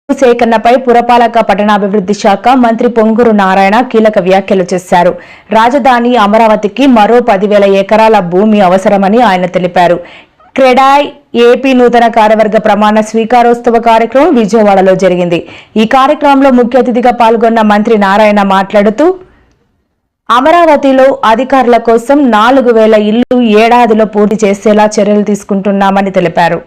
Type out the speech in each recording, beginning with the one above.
సేకరణపై పురపాలక పట్టణాభివృద్ధి శాఖ మంత్రి పొంగూరు నారాయణ కీలక వ్యాఖ్యలు చేశారు. రాజధాని అమరావతికి మరో 10,000 ఎకరాల భూమి అవసరమని ఆయన తెలిపారు. క్రెడాయ్ ఏపీ నూతన కార్యవర్గ ప్రమాణ స్వీకారోత్సవ కార్యక్రమం విజయవాడలో జరిగింది. ఈ కార్యక్రమంలో ముఖ్య అతిథిగా పాల్గొన్న మంత్రి నారాయణ మాట్లాడుతూ అమరావతిలో అధికారుల కోసం 4,000 ఇళ్లు ఏడాదిలో పూర్తి చేసేలా చర్యలు తీసుకుంటున్నామని తెలిపారు.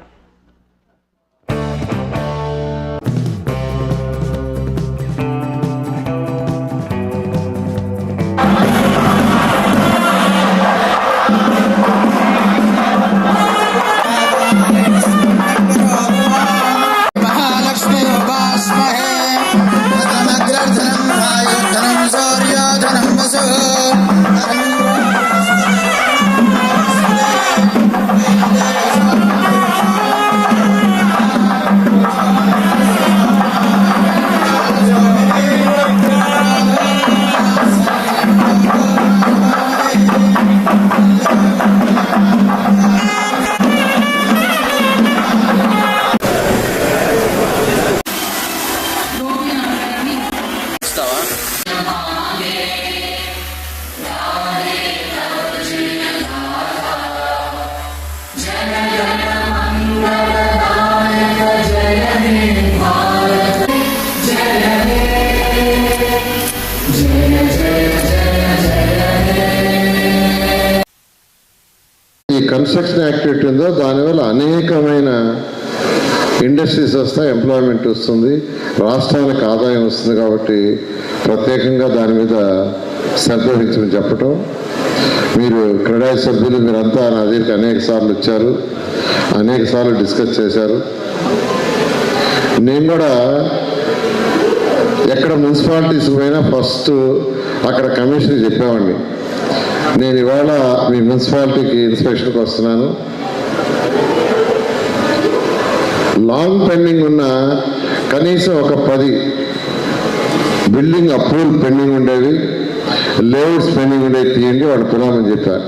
ఈ కన్స్ట్రక్షన్ యాక్టివిటీ ఉందో దానివల్ల అనేకమైన ఇండస్ట్రీస్ వస్తాయి, ఎంప్లాయ్మెంట్ వస్తుంది, రాష్ట్రానికి ఆదాయం వస్తుంది. కాబట్టి ప్రత్యేకంగా దాని మీద శ్రద్ధ వహించమని చెప్పటం. మీరు క్రెడాయ్ సభ్యులు మీరంతా నా దగ్గరికి అనేక సార్లు వచ్చారు, అనేక సార్లు డిస్కస్ చేశారు. నేను కూడా ఎక్కడ మున్సిపాలిటీస్ పోయినా ఫస్ట్ అక్కడ కమిషన్ చెప్పేవాడిని, నేను ఇవాళ మీ మున్సిపాలిటీకి ఇన్స్పెక్షన్కి వస్తున్నాను, లాంగ్ పెండింగ్ ఉన్న కనీసం ఒక 10 బిల్డింగ్ అప్రూవల్ పెండింగ్ ఉండేవి, లేఅవుట్స్ పెండింగ్ ఉండేవి తీయండి, వాడు పిలవమని చెప్పారు.